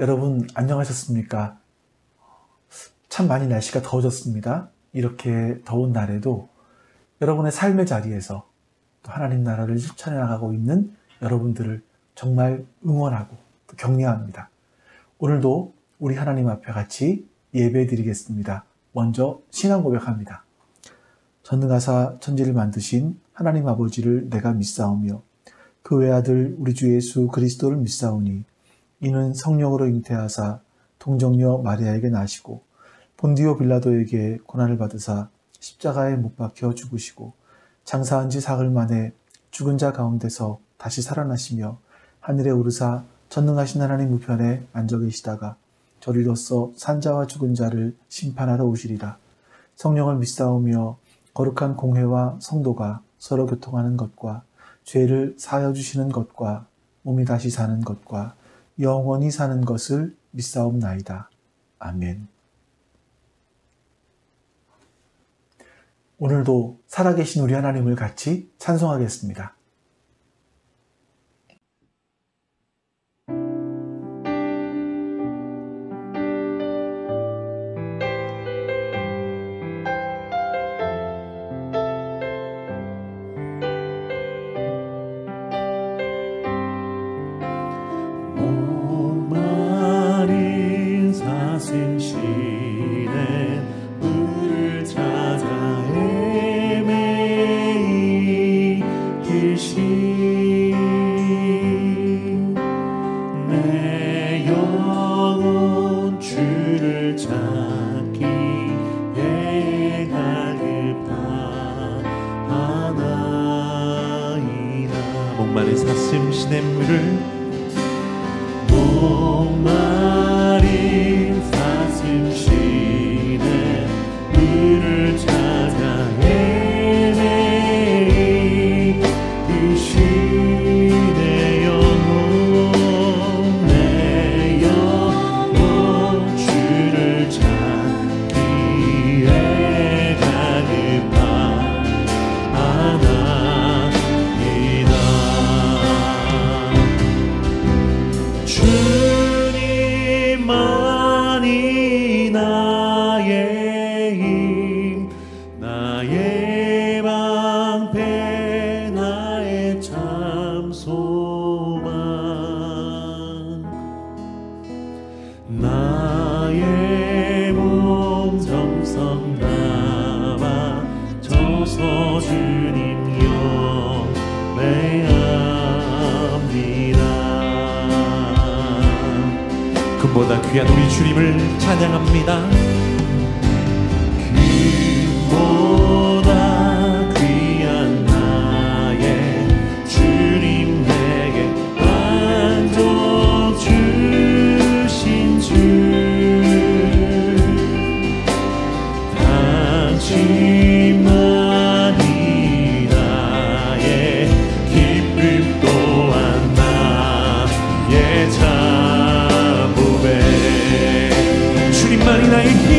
여러분 안녕하셨습니까? 참 많이 날씨가 더워졌습니다. 이렇게 더운 날에도 여러분의 삶의 자리에서 또 하나님 나라를 실천해 나가고 있는 여러분들을 정말 응원하고 또 격려합니다. 오늘도 우리 하나님 앞에 같이 예배 드리겠습니다. 먼저 신앙 고백합니다. 전능하사 천지를 만드신 하나님 아버지를 내가 믿사오며 그 외아들 우리 주 예수 그리스도를 믿사오니 이는 성령으로 잉태하사 동정녀 마리아에게 나시고 본디오 빌라도에게 고난을 받으사 십자가에 못 박혀 죽으시고 장사한 지 사흘 만에 죽은 자 가운데서 다시 살아나시며 하늘에 오르사 전능하신 하나님 우편에 앉아 계시다가 저리로서 산자와 죽은 자를 심판하러 오시리라. 성령을 믿사오며 거룩한 공회와 성도가 서로 교통하는 것과 죄를 사하여 주시는 것과 몸이 다시 사는 것과 영원히 사는 것을 믿사옵나이다. 아멘. 오늘도 살아계신 우리 하나님을 같이 찬송하겠습니다. 목마른 사슴 시냇물을 목마른 사슴 시냇물을 찾아 헤매이 그 시내 영혼 내 영혼 주를 찾기에 가급하나이다. 주님만이 나의 힘, 나의 방패, 나의 참 소망, 나의 몸 정성 담아 저서 주님 영배합니다. 금보다 귀한 우리 주님을 찬양합니다. 금보다 귀한 나의 주님 내게 만족 주신 주, 당신만이 나의 기쁨 또한 나의 참 주님만이 나의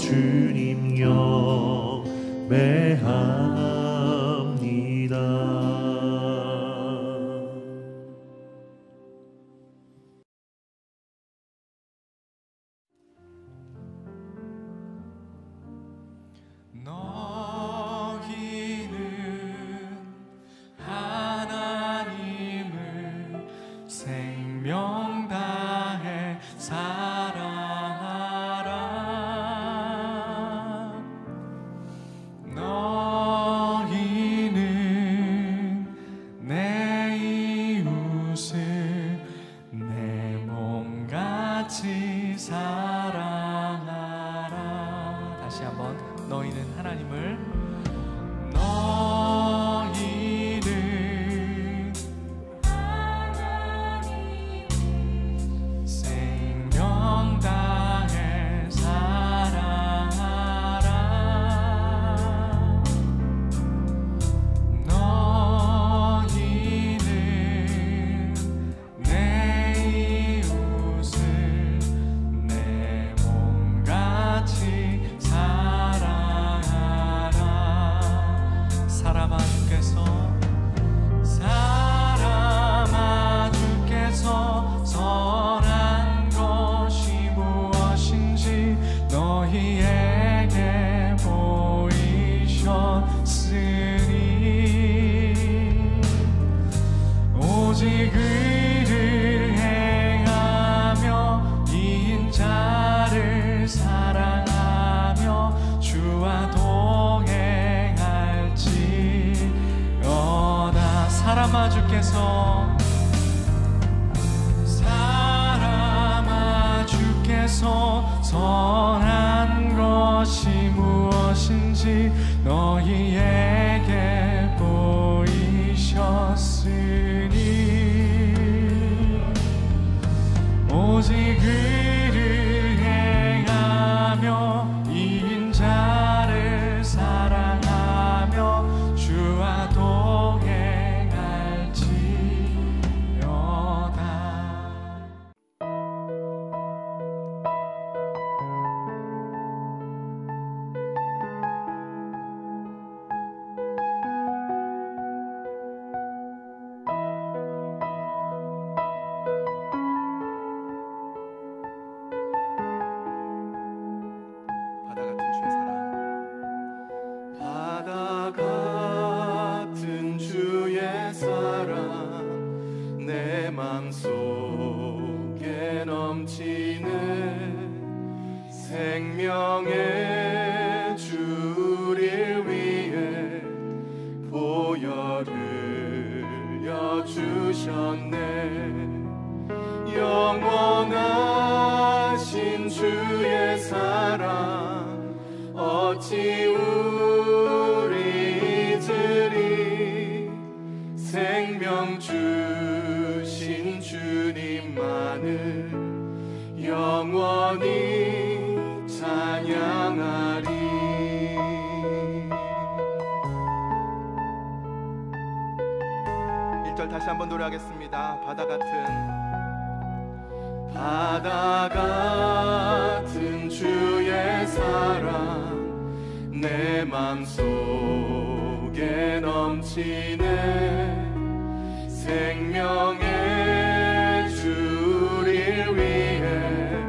주님 영배합니다. 너희는 하나님을 생명 다해 사랑하라. 너희는 내 이웃을 내 몸같이 사랑하라. 다시 한번, 너희는 하나님을, 너희는 생명 다해 사랑하라. 너희는 내 이웃을 내 몸같이 사랑하라. 사람아 주께서 선한 것이 무엇인지 너희에게 보이셨으니 오직 의를 행하며 이인자를 사랑하며 주와 동행할지어다. 사람아 주께서 선한 것이 무엇인지 너희에게 보이셨으니 오직 의를 행하며 이인자를 사랑하며 주와 동행할지어다. 바다 같은 주의 사랑 내 맘속에 넘치는 생명의 주를 위해 보혈을 흘려주셨네. 영원하신 주의 사랑 어찌 우리 잊으리. 생명 주신 주님만을 영원히 찬양하리. 1절 다시 한번 노래하겠습니다. 바다 같은 주의 사랑 내 맘속에 넘치는 생명의 주를 위해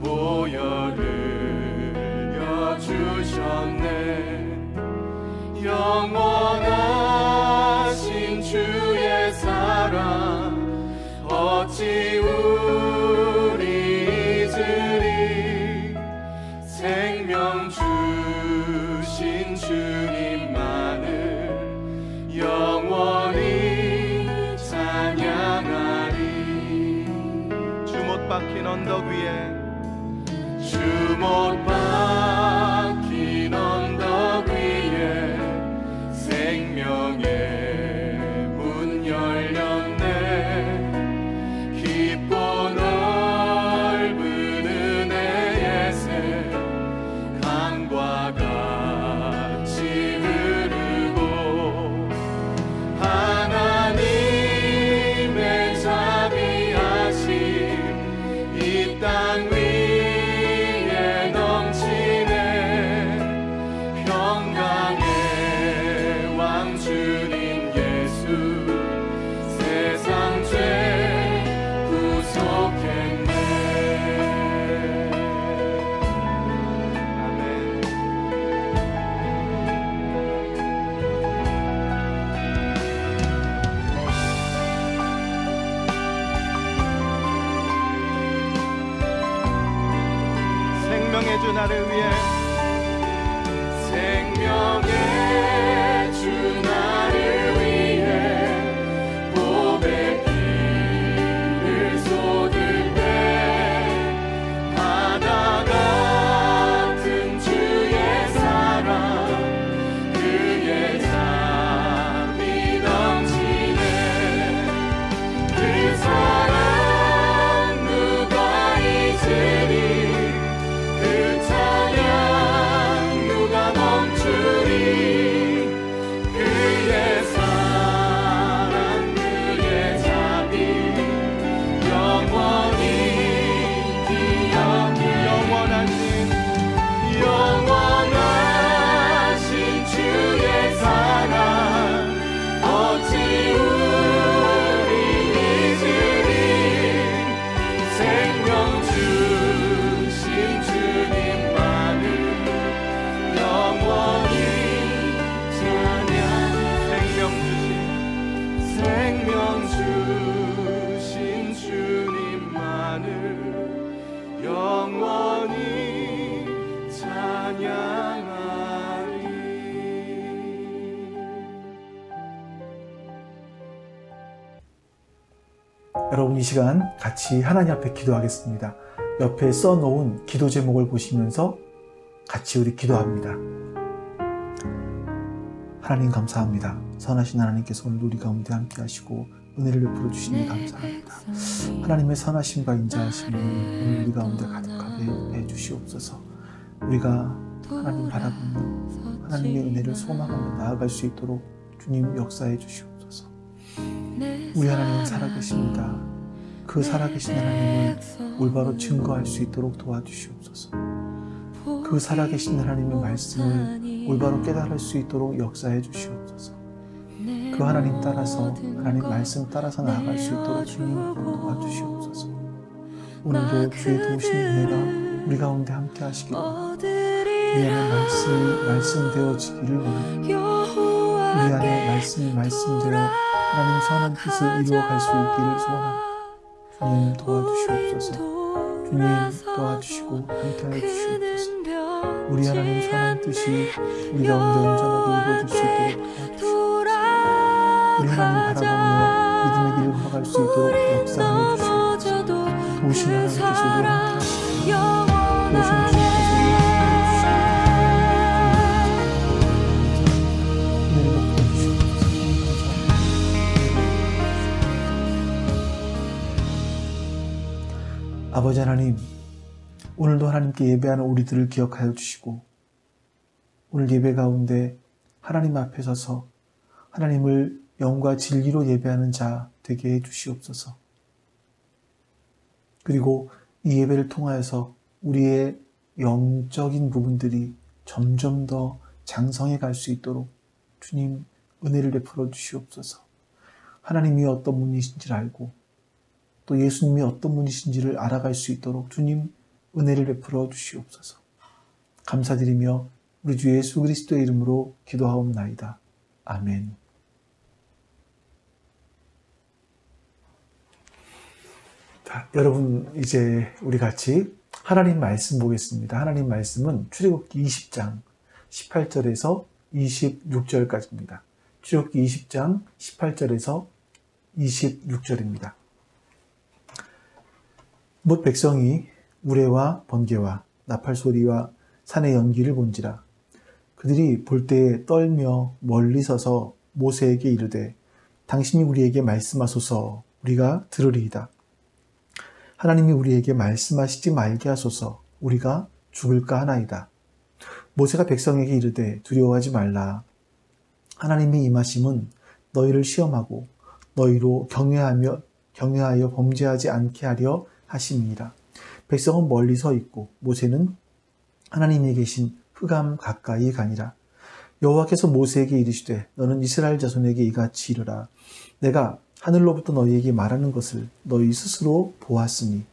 보혈을 흘려주셨네. 영원하신 주의 사랑 어찌 우리 잊으리. 생명 주신 주님만을 영원히 찬양하리. 주 못 박힌 언덕 위에 주 못 박힌 언덕 위에 생명의 문 열렸네. 깊고 넓은 은혜의 새 강과 같이 흐르고 하나님의 자비하심 이 땅 위에 넘치 주 나를 위해 생명의 주 나를 위해 보배 피를 쏟을 때 바다 같은 주의 사랑 그의 잠이 넘치네 그 사랑 누가 잊으리 그 찬양 누가 멈추리 그의 사랑 그의 자비 영원히 기억해 영원하신 주의 사랑 어찌 우리 잊으리 생명 주신 주님만을 영원히 찬양 생명 주신 주님만을 영원히 찬양하리. 여러분 이 시간 같이 하나님 앞에 기도하겠습니다. 옆에 써놓은 기도 제목을 보시면서 같이 우리 기도합니다. 하나님 감사합니다. 선하신 하나님께서 오늘 우리 가운데 함께 하시고 은혜를 베풀어 주시니 감사합니다. 하나님의 선하심과 인자하심이 오늘 우리 가운데 가득하게 해주시옵소서. 우리가 하나님 바라보는 하나님의 은혜를 소망하며 나아갈 수 있도록 주님 역사해 주시옵소서. 우리 하나님은 살아계십니다. 그 살아계신 하나님을 올바로 증거할 수 있도록 도와주시옵소서. 그 살아계신 하나님의 말씀을 올바로 깨달을 수 있도록 역사해 주시옵소서. 그 하나님 따라서 하나님 말씀 따라서 나아갈 수 있도록 주님 도와주시옵소서. 오늘도 주의 도우신 은혜가 우리 가운데 함께 하시기를 우리 안에 말씀되어지기를 원합니다. 우리 안에 말씀이 말씀되어 하나님 선한 뜻을 이루어갈 수 있기를 소원합니다. 주님 도와주시옵소서. 주님 도와주시고 함께하여 주시옵소서. 우리 하나님 선한 뜻이 우리 가운데 온전하게 이루어질 수 있도록 도와주시옵소서. 우리 하나님 바라보며 믿음의 길을 걸어갈 수 있도록 역사하여 주시옵소서. 도우신 하나님께서 우리와 함께하시고 도우신 주님께서 우리와 함께하시고 아버지 하나님, 오늘도 하나님께 예배하는 우리들을 기억하여 주시고 오늘 예배 가운데 하나님 앞에 서서 하나님을 영과 진리로 예배하는 자 되게 해 주시옵소서. 그리고 이 예배를 통하여서 우리의 영적인 부분들이 점점 더 장성해 갈 수 있도록 주님 은혜를 베풀어 주시옵소서. 하나님이 어떤 분이신지를 알고 또 예수님이 어떤 분이신지를 알아갈 수 있도록 주님 은혜를 베풀어 주시옵소서. 감사드리며 우리 주 예수 그리스도의 이름으로 기도하옵나이다. 아멘. 자, 여러분 이제 우리 같이 하나님 말씀 보겠습니다. 하나님 말씀은 출애굽기 20장 18절에서 26절까지입니다. 출애굽기 20장 18절에서 26절입니다. 못 백성이 우레와 번개와 나팔 소리와 산의 연기를 본지라. 그들이 볼 때에 떨며 멀리 서서 모세에게 이르되 당신이 우리에게 말씀하소서 우리가 들으리이다. 하나님이 우리에게 말씀하시지 말게 하소서 우리가 죽을까 하나이다. 모세가 백성에게 이르되 두려워하지 말라. 하나님의 임하심은 너희를 시험하고 너희로 경외하여 범죄하지 않게 하려 하심이니라. 백성은 멀리 서 있고 모세는 하나님이 계신 흑암 가까이 가니라. 여호와께서 모세에게 이르시되 너는 이스라엘 자손에게 이같이 이르라. 내가 하늘로부터 너희에게 말하는 것을 너희 스스로 보았으니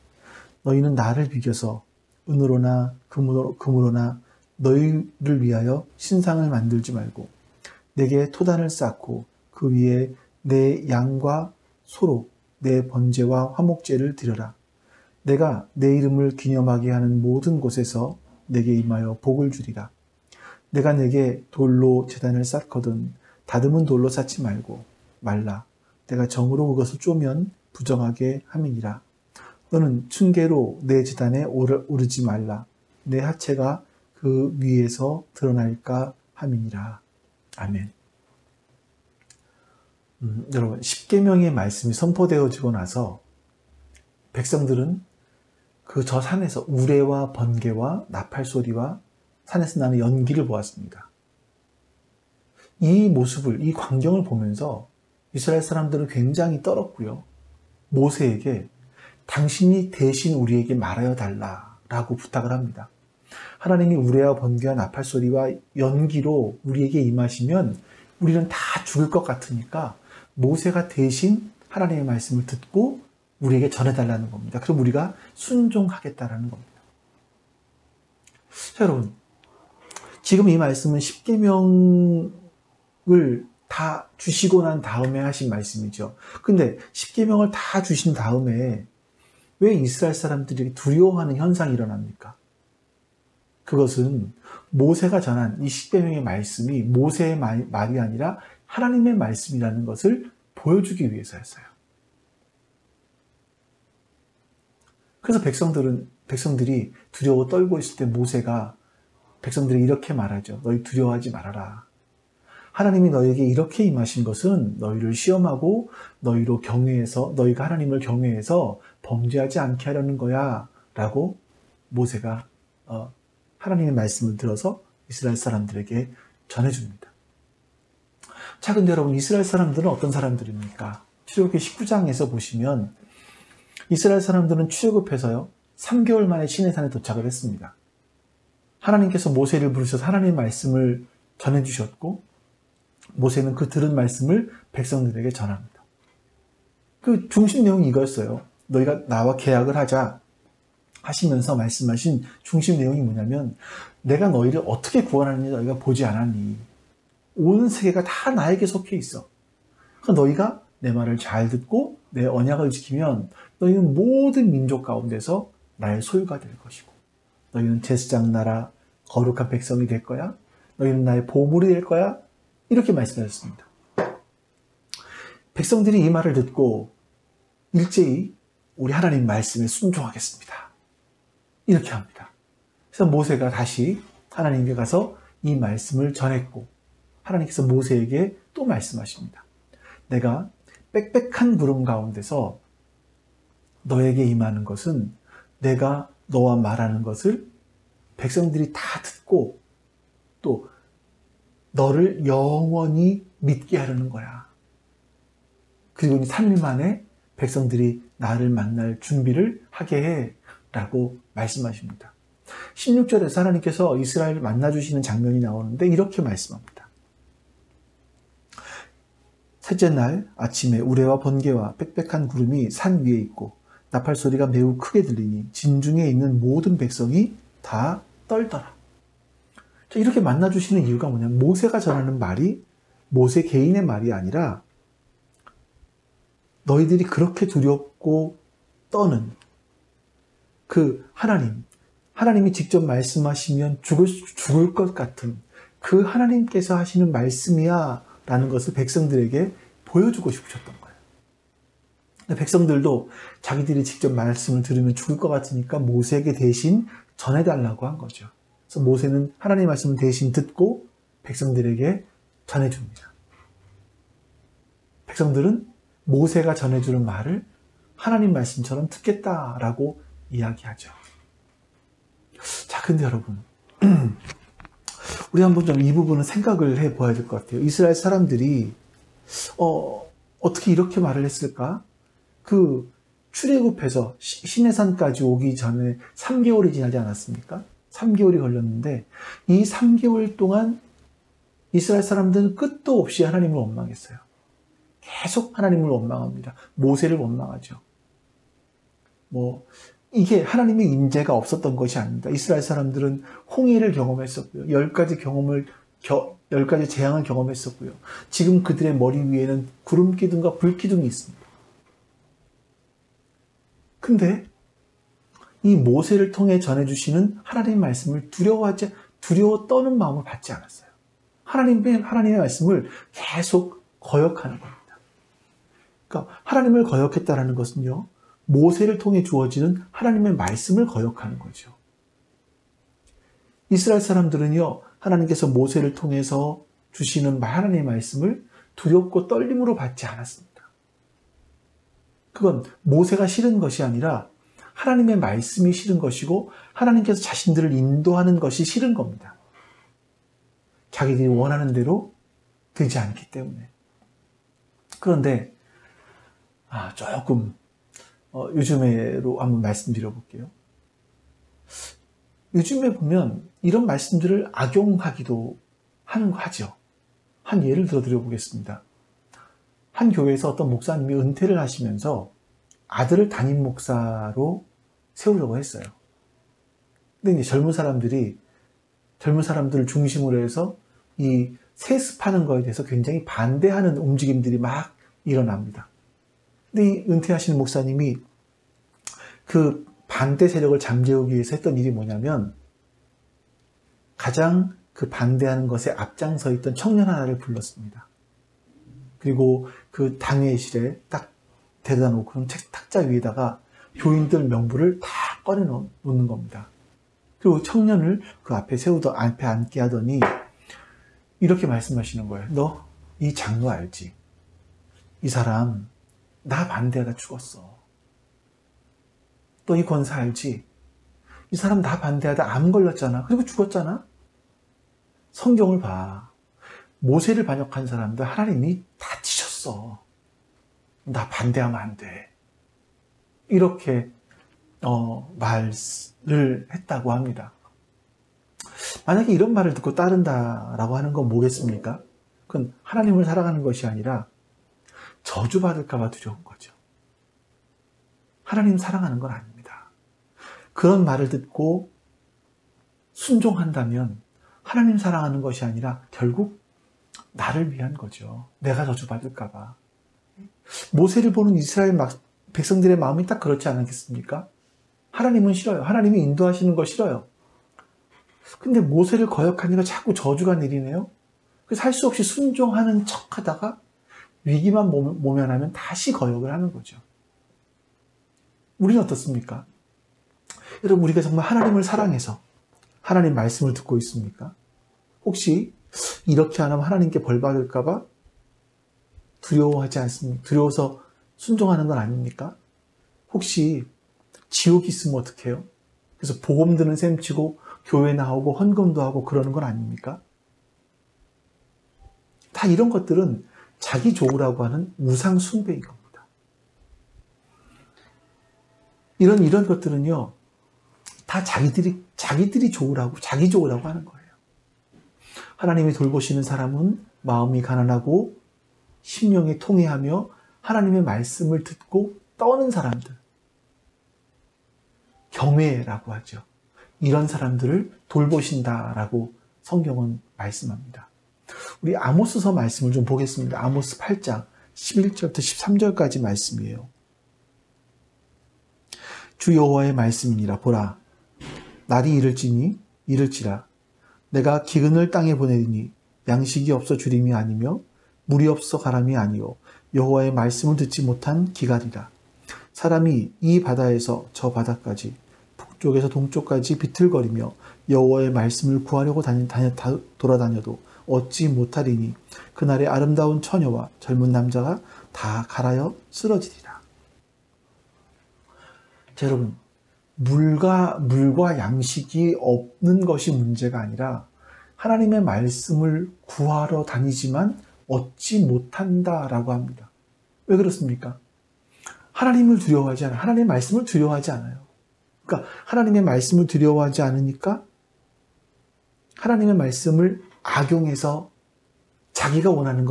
너희는 나를 비겨서 은으로나 금으로나 너희를 위하여 신상을 만들지 말고 내게 토단을 쌓고 그 위에 내 양과 소로 내 번제와 화목제를 드려라. 내가 내 이름을 기념하게 하는 모든 곳에서 내게 임하여 복을 주리라. 내가 내게 돌로 제단을 쌓거든 다듬은 돌로 쌓지 말라. 내가 정으로 그것을 쪼면 부정하게 함이니라. 너는 층계로 내 제단에 오르지 말라. 내 하체가 그 위에서 드러날까 함이니라. 아멘. 여러분, 십계명의 말씀이 선포되어지고 나서 백성들은 그 저 산에서 우레와 번개와 나팔 소리와 산에서 나는 연기를 보았습니다. 이 모습을, 이 광경을 보면서 이스라엘 사람들은 굉장히 떨었고요. 모세에게 당신이 대신 우리에게 말하여 달라라고 부탁을 합니다. 하나님이 우레와 번개와 나팔 소리와 연기로 우리에게 임하시면 우리는 다 죽을 것 같으니까 모세가 대신 하나님의 말씀을 듣고 우리에게 전해달라는 겁니다. 그럼 우리가 순종하겠다라는 겁니다. 자, 여러분, 지금 이 말씀은 십계명을 다 주시고 난 다음에 하신 말씀이죠. 근데 십계명을 다 주신 다음에 왜 이스라엘 사람들이 두려워하는 현상이 일어납니까? 그것은 모세가 전한 이 십계명의 말씀이 모세의 말이 아니라 하나님의 말씀이라는 것을 보여주기 위해서였어요. 그래서 백성들이 두려워 떨고 있을 때 모세가 백성들이 이렇게 말하죠. 너희 두려워하지 말아라. 하나님이 너희에게 이렇게 임하신 것은 너희를 시험하고 너희가 하나님을 경외해서 범죄하지 않게 하려는 거야 라고 모세가 하나님의 말씀을 들어서 이스라엘 사람들에게 전해줍니다. 자, 근데 여러분, 이스라엘 사람들은 어떤 사람들입니까? 출애굽기 19장에서 보시면 이스라엘 사람들은 출애굽해서요 3개월 만에 시내산에 도착을 했습니다. 하나님께서 모세를 부르셔서 하나님의 말씀을 전해주셨고 모세는 그 들은 말씀을 백성들에게 전합니다. 그 중심 내용이 이거였어요. 너희가 나와 계약을 하자 하시면서 말씀하신 중심 내용이 뭐냐면 내가 너희를 어떻게 구원하는지 너희가 보지 않았니? 온 세계가 다 나에게 속해 있어. 그러니까 너희가 내 말을 잘 듣고 내 언약을 지키면 너희는 모든 민족 가운데서 나의 소유가 될 것이고 너희는 제사장 나라 거룩한 백성이 될 거야. 너희는 나의 보물이 될 거야. 이렇게 말씀하셨습니다. 백성들이 이 말을 듣고 일제히 우리 하나님 말씀에 순종하겠습니다. 이렇게 합니다. 그래서 모세가 다시 하나님께 가서 이 말씀을 전했고 하나님께서 모세에게 또 말씀하십니다. 내가 빽빽한 구름 가운데서 너에게 임하는 것은 내가 너와 말하는 것을 백성들이 다 듣고 또 너를 영원히 믿게 하려는 거야. 그리고 3일 만에 백성들이 나를 만날 준비를 하게 해 라고 말씀하십니다. 16절에서 하나님께서 이스라엘을 만나주시는 장면이 나오는데 이렇게 말씀합니다. 셋째 날 아침에 우레와 번개와 빽빽한 구름이 산 위에 있고 나팔 소리가 매우 크게 들리니 진중에 있는 모든 백성이 다 떨더라. 자, 이렇게 만나주시는 이유가 뭐냐면 모세가 전하는 말이 모세 개인의 말이 아니라 너희들이 그렇게 두렵고 떠는 그 하나님이 직접 말씀하시면 죽을 것 같은 그 하나님께서 하시는 말씀이야 라는 것을 백성들에게 보여주고 싶으셨던 거예요. 근데 백성들도 자기들이 직접 말씀을 들으면 죽을 것 같으니까 모세에게 대신 전해달라고 한 거죠. 그래서 모세는 하나님의 말씀을 대신 듣고 백성들에게 전해줍니다. 백성들은 모세가 전해주는 말을 하나님 말씀처럼 듣겠다라고 이야기하죠. 자, 근데 여러분, 우리 한번 좀 이 부분은 생각을 해봐야 될 것 같아요. 이스라엘 사람들이 어떻게 이렇게 말을 했을까? 그 출애굽해서 시내산까지 오기 전에 3개월이 지나지 않았습니까? 3개월이 걸렸는데 이 3개월 동안 이스라엘 사람들은 끝도 없이 하나님을 원망했어요. 계속 하나님을 원망합니다. 모세를 원망하죠. 이게 하나님의 인재가 없었던 것이 아닙니다. 이스라엘 사람들은 홍해를 경험했었고요. 10가지 재앙을 경험했었고요. 지금 그들의 머리 위에는 구름 기둥과 불 기둥이 있습니다. 근데 이 모세를 통해 전해주시는 하나님의 말씀을 두려워 떠는 마음을 갖지 않았어요. 하나님의 말씀을 계속 거역하는 겁니다. 그러니까 하나님을 거역했다는 것은요, 모세를 통해 주어지는 하나님의 말씀을 거역하는 거죠. 이스라엘 사람들은요, 하나님께서 모세를 통해서 주시는 하나님의 말씀을 두렵고 떨림으로 받지 않았습니다. 그건 모세가 싫은 것이 아니라 하나님의 말씀이 싫은 것이고 하나님께서 자신들을 인도하는 것이 싫은 겁니다. 자기들이 원하는 대로 되지 않기 때문에. 그런데 조금 요즘에로 한번 말씀드려 볼게요. 요즘에 보면 이런 말씀들을 악용하기도 하죠. 한 예를 들어 보겠습니다. 한 교회에서 어떤 목사님이 은퇴를 하시면서 아들을 담임 목사로 세우려고 했어요. 근데 이제 젊은 사람들을 중심으로 해서 이 세습하는 거에 대해서 굉장히 반대하는 움직임들이 막 일어납니다. 근데 이 은퇴하시는 목사님이 그 반대 세력을 잠재우기 위해서 했던 일이 뭐냐면, 가장 그 반대하는 것에 앞장서 있던 청년 하나를 불렀습니다. 그리고 그 당회실에 딱 데려다 놓고 책 탁자 위에다가 교인들 명부를 다 꺼내 놓는 겁니다. 그리고 청년을 그 앞에 앉게 하더니 이렇게 말씀하시는 거예요. 너 이 장로 알지? 이 사람 나 반대하다 죽었어. 너 이 권사 알지? 이 사람 나 반대하다 암 걸렸잖아. 그리고 죽었잖아. 성경을 봐. 모세를 반역한 사람들 하나님이 다 치셨어. 나 반대하면 안 돼. 이렇게 말을 했다고 합니다. 만약에 이런 말을 듣고 따른다라고 하는 건 뭐겠습니까? 그건 하나님을 사랑하는 것이 아니라 저주받을까 봐 두려운 거죠. 하나님 사랑하는 건 아닙니다. 그런 말을 듣고 순종한다면 하나님 사랑하는 것이 아니라 결국 나를 위한 거죠. 내가 저주받을까 봐. 모세를 보는 이스라엘 백성들의 마음이 딱 그렇지 않겠습니까? 하나님은 싫어요. 하나님이 인도하시는 거 싫어요. 근데 모세를 거역하니까 자꾸 저주가 내리네요. 그래서 할 수 없이 순종하는 척 하다가 위기만 모면하면 다시 거역을 하는 거죠. 우리는 어떻습니까? 여러분, 우리가 정말 하나님을 사랑해서 하나님 말씀을 듣고 있습니까? 혹시 이렇게 안 하면 하나님께 벌 받을까 봐 두려워하지 않습니까? 두려워서 순종하는 건 아닙니까? 혹시 지옥이 있으면 어떡해요? 그래서 복음 드는 셈 치고 교회 나오고 헌금도 하고 그러는 건 아닙니까? 다 이런 것들은 자기 좋으라고 하는 우상 숭배인 겁니다. 이런 것들은요, 다 자기들이 좋으라고, 자기 좋으라고 하는 거예요. 하나님이 돌보시는 사람은 마음이 가난하고 심령이 통회하며 하나님의 말씀을 듣고 떠는 사람들, 경외라고 하죠. 이런 사람들을 돌보신다라고 성경은 말씀합니다. 우리 아모스서 말씀을 좀 보겠습니다. 아모스 8장 11절부터 13절까지 말씀이에요. 주 여호와의 말씀이니라. 보라, 날이 이를지라 내가 기근을 땅에 보내리니 양식이 없어 주림이 아니며 물이 없어 가람이 아니요 여호와의 말씀을 듣지 못한 기갈이라. 사람이 이 바다에서 저 바다까지 북쪽에서 동쪽까지 비틀거리며 여호와의 말씀을 구하려고 돌아다녀도 얻지 못하리니 그날에 아름다운 처녀와 젊은 남자가 다 갈아여 쓰러지리라. 자, 여러분, 물과 양식이 없는 것이 문제가 아니라 하나님의 말씀을 구하러 다니지만 얻지 못한다라고 합니다. 왜 그렇습니까? 하나님을 두려워하지 않아요. 하나님의 말씀을 두려워하지 않아요. 그러니까 하나님의 말씀을 두려워하지 않으니까 하나님의 말씀을 악용해서 자기가 원하는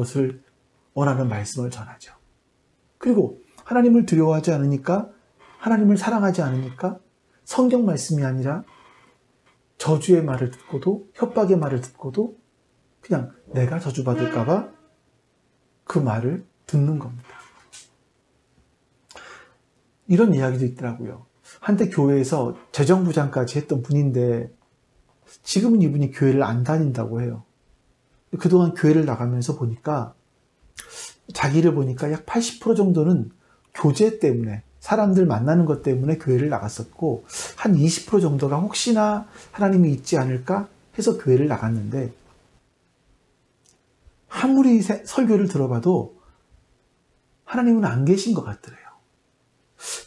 말씀을 전하죠. 그리고 하나님을 두려워하지 않으니까, 하나님을 사랑하지 않으니까 성경 말씀이 아니라 저주의 말을 듣고도, 협박의 말을 듣고도 그냥 내가 저주받을까 봐 그 말을 듣는 겁니다. 이런 이야기도 있더라고요. 한때 교회에서 재정부장까지 했던 분인데 지금은 이분이 교회를 안 다닌다고 해요. 그동안 교회를 나가면서 보니까 자기를 보니까 약 80% 정도는 교제 때문에 사람들 만나는 것 때문에 교회를 나갔었고 한 20% 정도가 혹시나 하나님이 있지 않을까 해서 교회를 나갔는데 아무리 설교를 들어봐도 하나님은 안 계신 것 같더래요.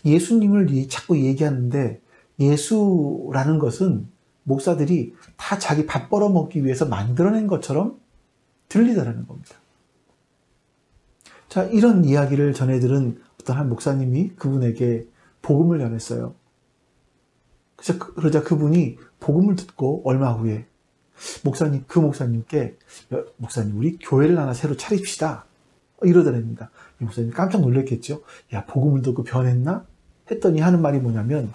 예수님을 자꾸 얘기하는데 예수라는 것은 목사들이 다 자기 밥 벌어먹기 위해서 만들어낸 것처럼 들리더라는 겁니다. 자, 이런 이야기를 전해들은 어떤 한 목사님이 그분에게 복음을 전했어요. 그러자 그분이 복음을 듣고 얼마 후에 그 목사님께 목사님 우리 교회를 하나 새로 차립시다 이러더랍니다. 이 목사님 깜짝 놀랐겠죠. 야, 복음을 듣고 변했나? 했더니 하는 말이 뭐냐면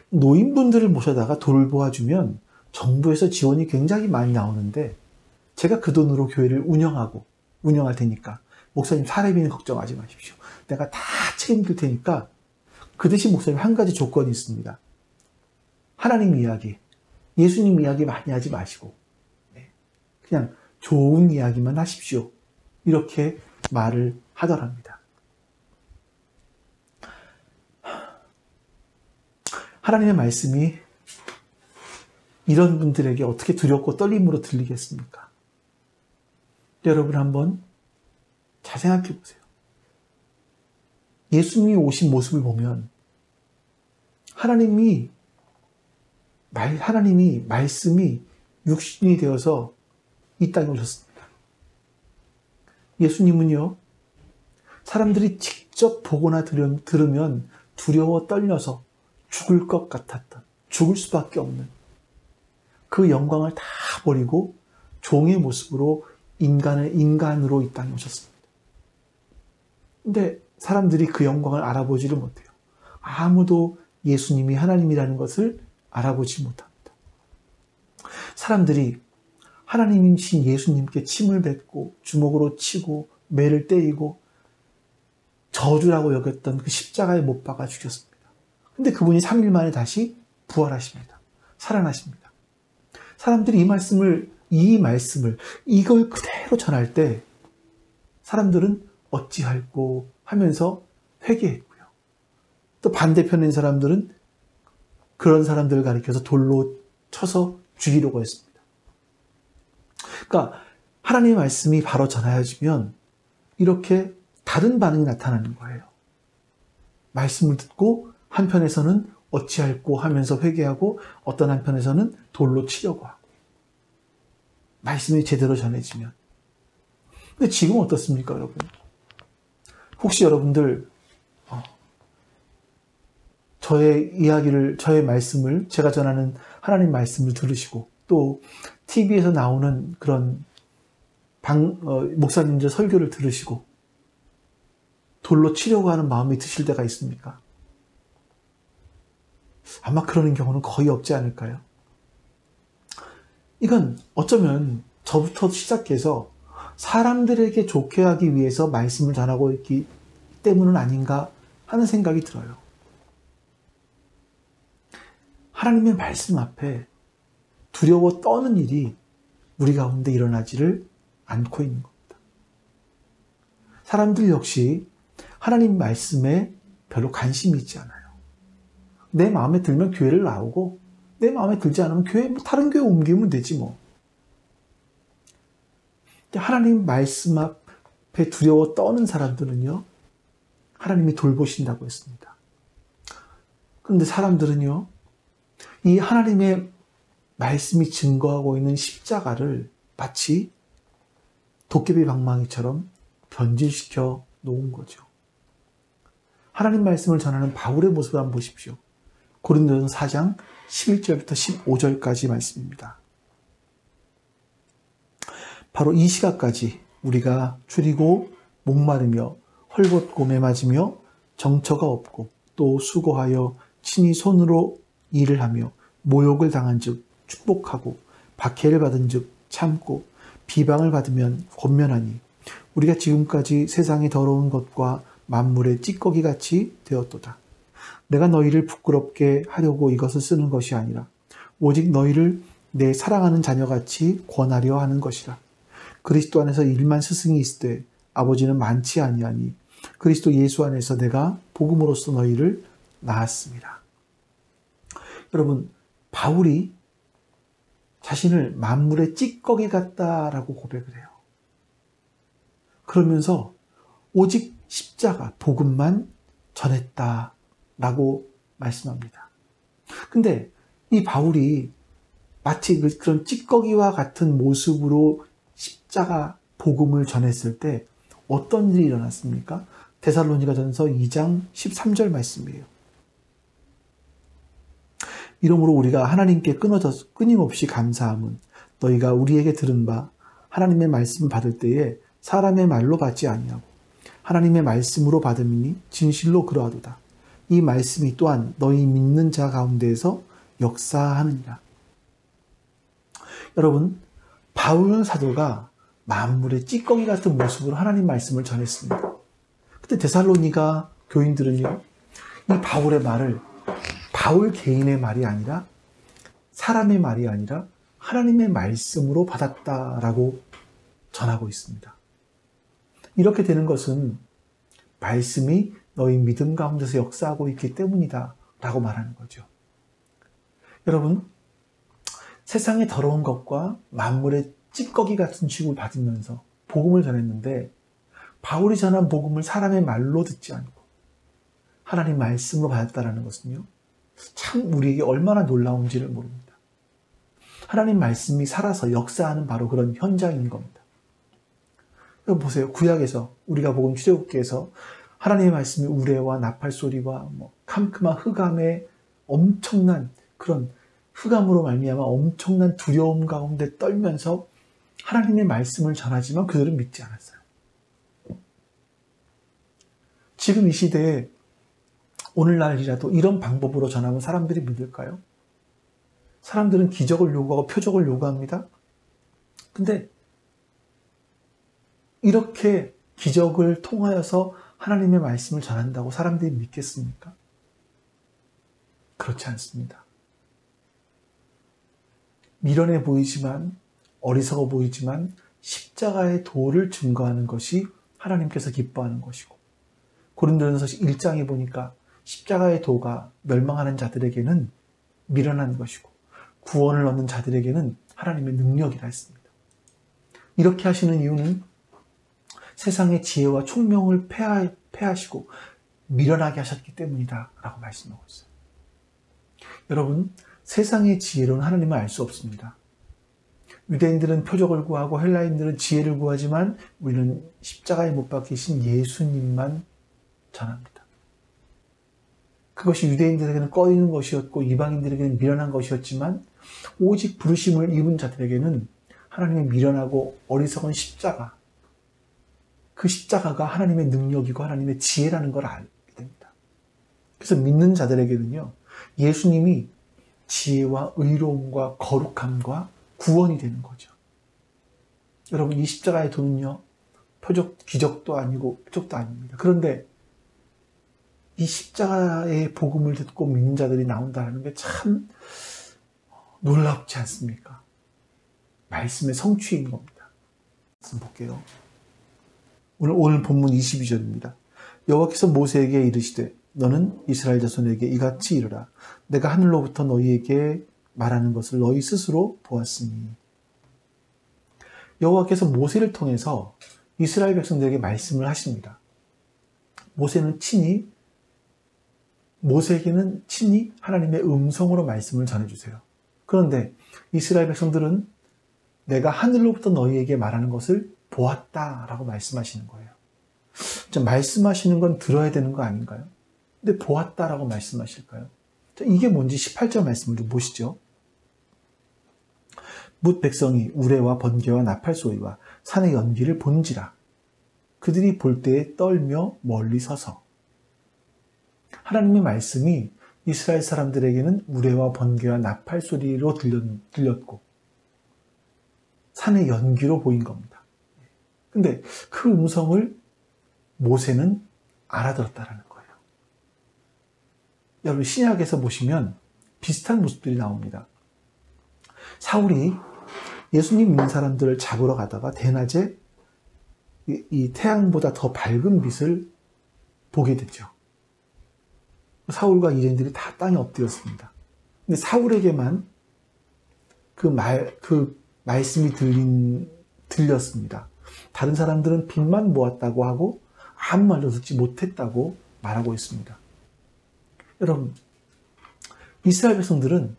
노인분들을 모셔다가 돌보아주면 정부에서 지원이 굉장히 많이 나오는데 제가 그 돈으로 교회를 운영할 테니까 목사님 사례비는 걱정하지 마십시오. 내가 다 책임질 테니까 그 대신 목사님 한 가지 조건이 있습니다. 하나님 이야기, 예수님 이야기 많이 하지 마시고 그냥 좋은 이야기만 하십시오. 이렇게 말을 하더랍니다. 하나님의 말씀이 이런 분들에게 어떻게 두렵고 떨림으로 들리겠습니까? 여러분 한번 잘 생각해 보세요. 예수님이 오신 모습을 보면 하나님이 말씀이 육신이 되어서 이 땅에 오셨습니다. 예수님은요, 사람들이 직접 보거나 들으면 두려워 떨려서 죽을 것 같았던, 죽을 수밖에 없는 그 영광을 다 버리고 종의 모습으로 인간으로 이 땅에 오셨습니다. 근데 사람들이 그 영광을 알아보지를 못해요. 아무도 예수님이 하나님이라는 것을 알아보지 못합니다. 사람들이 하나님이신 예수님께 침을 뱉고 주먹으로 치고 매를 때리고 저주라고 여겼던 그 십자가에 못 박아 죽였습니다. 근데 그분이 3일 만에 다시 부활하십니다. 살아나십니다. 사람들이 이 말씀을 이걸 그대로 전할 때 사람들은 어찌할꼬 하면서 회개했고요. 또 반대편인 사람들은 그런 사람들을 가리켜서 돌로 쳐서 죽이려고 했습니다. 그러니까 하나님의 말씀이 바로 전하여지면 이렇게 다른 반응이 나타나는 거예요. 말씀을 듣고 한편에서는 어찌할꼬 하면서 회개하고 어떤 한편에서는 돌로 치려고 하고 말씀이 제대로 전해지면. 근데 지금 어떻습니까, 여러분? 혹시 여러분들 저의 말씀을, 제가 전하는 하나님 말씀을 들으시고 또 TV에서 나오는 그런 목사님들 설교를 들으시고 돌로 치려고 하는 마음이 드실 때가 있습니까? 아마 그러는 경우는 거의 없지 않을까요? 이건 어쩌면 저부터 시작해서 사람들에게 좋게 하기 위해서 말씀을 전하고 있기 때문은 아닌가 하는 생각이 들어요. 하나님의 말씀 앞에 두려워 떠는 일이 우리 가운데 일어나지를 않고 있는 겁니다. 사람들 역시 하나님 말씀에 별로 관심이 있지 않아요. 내 마음에 들면 교회를 나오고 내 마음에 들지 않으면 다른 교회 옮기면 되지 뭐. 하나님 말씀 앞에 두려워 떠는 사람들은요, 하나님이 돌보신다고 했습니다. 그런데 사람들은요, 이 하나님의 말씀이 증거하고 있는 십자가를 마치 도깨비 방망이처럼 변질시켜 놓은 거죠. 하나님 말씀을 전하는 바울의 모습을 한번 보십시오. 고린도전서 4장 11절부터 15절까지 말씀입니다. 바로 이 시각까지 우리가 줄이고 목마르며 헐벗고 매맞으며 정처가 없고 또 수고하여 친히 손으로 일을 하며 모욕을 당한 즉 축복하고 박해를 받은 즉 참고 비방을 받으면 권면하니 우리가 지금까지 세상의 더러운 것과 만물의 찌꺼기같이 되었도다. 내가 너희를 부끄럽게 하려고 이것을 쓰는 것이 아니라 오직 너희를 내 사랑하는 자녀같이 권하려 하는 것이라. 그리스도 안에서 일만 스승이 있을 때 아버지는 많지 아니하니 그리스도 예수 안에서 내가 복음으로써 너희를 낳았습니다. 여러분, 바울이 자신을 만물의 찌꺼기 같다라고 고백을 해요. 그러면서 오직 십자가, 복음만 전했다라고 말씀합니다. 근데 이 바울이 마치 그런 찌꺼기와 같은 모습으로 십자가 복음을 전했을 때 어떤 일이 일어났습니까? 데살로니가전서 2장 13절 말씀이에요. 이러므로 우리가 하나님께 끊임없이 감사함은 너희가 우리에게 들은 바 하나님의 말씀을 받을 때에 사람의 말로 받지 아니하고 하나님의 말씀으로 받음이니 진실로 그러하도다. 이 말씀이 또한 너희 믿는 자 가운데에서 역사하느니라. 여러분, 바울 사도가 만물의 찌꺼기 같은 모습으로 하나님 말씀을 전했습니다. 그때 데살로니가 교인들은요, 이 바울의 말을 바울 개인의 말이 아니라 사람의 말이 아니라 하나님의 말씀으로 받았다라고 전하고 있습니다. 이렇게 되는 것은 말씀이 너희 믿음 가운데서 역사하고 있기 때문이다 라고 말하는 거죠. 여러분, 세상의 더러운 것과 만물의 찌꺼기 같은 취급을 받으면서 복음을 전했는데 바울이 전한 복음을 사람의 말로 듣지 않고 하나님 말씀으로 받았다는 것은요, 참 우리에게 얼마나 놀라운지를 모릅니다. 하나님 말씀이 살아서 역사하는 바로 그런 현장인 겁니다. 여러분 보세요. 구약에서 우리가 복음 출애굽기에서 하나님의 말씀이 우레와 나팔 소리와 캄캄한 흑암의 엄청난 그런 흑암으로 말미암아 엄청난 두려움 가운데 떨면서 하나님의 말씀을 전하지만 그들은 믿지 않았어요. 지금 이 시대에 오늘날이라도 이런 방법으로 전하면 사람들이 믿을까요? 사람들은 기적을 요구하고 표적을 요구합니다. 근데 이렇게 기적을 통하여서 하나님의 말씀을 전한다고 사람들이 믿겠습니까? 그렇지 않습니다. 미련해 보이지만, 어리석어 보이지만 십자가의 도를 증거하는 것이 하나님께서 기뻐하는 것이고, 고린도전서 1장에 보니까 십자가의 도가 멸망하는 자들에게는 미련한 것이고 구원을 얻는 자들에게는 하나님의 능력이라 했습니다. 이렇게 하시는 이유는 세상의 지혜와 총명을 폐하시고 미련하게 하셨기 때문이다 라고 말씀하고 있어요. 여러분, 세상의 지혜로는 하나님을 알 수 없습니다. 유대인들은 표적을 구하고 헬라인들은 지혜를 구하지만 우리는 십자가에 못 박히신 예수님만 전합니다. 그것이 유대인들에게는 꺼리는 것이었고 이방인들에게는 미련한 것이었지만 오직 부르심을 입은 자들에게는 하나님의 미련하고 어리석은 십자가, 그 십자가가 하나님의 능력이고 하나님의 지혜라는 걸 알게 됩니다. 그래서 믿는 자들에게는요, 예수님이 지혜와 의로움과 거룩함과 구원이 되는 거죠. 여러분, 이 십자가의 도는요, 기적도 아니고 표적도 아닙니다. 그런데 이 십자가의 복음을 듣고 믿는 자들이 나온다는 게 참 놀랍지 않습니까? 말씀의 성취인 겁니다. 말씀 볼게요. 오늘 본문 22절입니다. 여호와께서 모세에게 이르시되 너는 이스라엘 자손에게 이같이 이르라. 내가 하늘로부터 너희에게 말하는 것을 너희 스스로 보았으니. 여호와께서 모세를 통해서 이스라엘 백성들에게 말씀을 하십니다. 모세에게는 친히 하나님의 음성으로 말씀을 전해주세요. 그런데 이스라엘 백성들은 내가 하늘로부터 너희에게 말하는 것을 보았다라고 말씀하시는 거예요. 말씀하시는 건 들어야 되는 거 아닌가요? 근데 보았다라고 말씀하실까요? 이게 뭔지 18절 말씀을 좀 보시죠. 뭇 백성이 우레와 번개와 나팔 소리와 산의 연기를 본지라. 그들이 볼 때에 떨며 멀리 서서. 하나님의 말씀이 이스라엘 사람들에게는 우레와 번개와 나팔 소리로 들렸고 산의 연기로 보인 겁니다. 근데 그 음성을 모세는 알아들었다라는 거예요. 여러분 신약에서 보시면 비슷한 모습들이 나옵니다. 사울이 예수님 믿는 사람들을 잡으러 가다가 대낮에 이 태양보다 더 밝은 빛을 보게 됐죠. 사울과 이레인들이 다 땅에 엎드렸습니다. 근데 사울에게만 그 말씀이 들렸습니다. 다른 사람들은 빛만 보았다고 하고 아무 말도 듣지 못했다고 말하고 있습니다. 여러분, 이스라엘 백성들은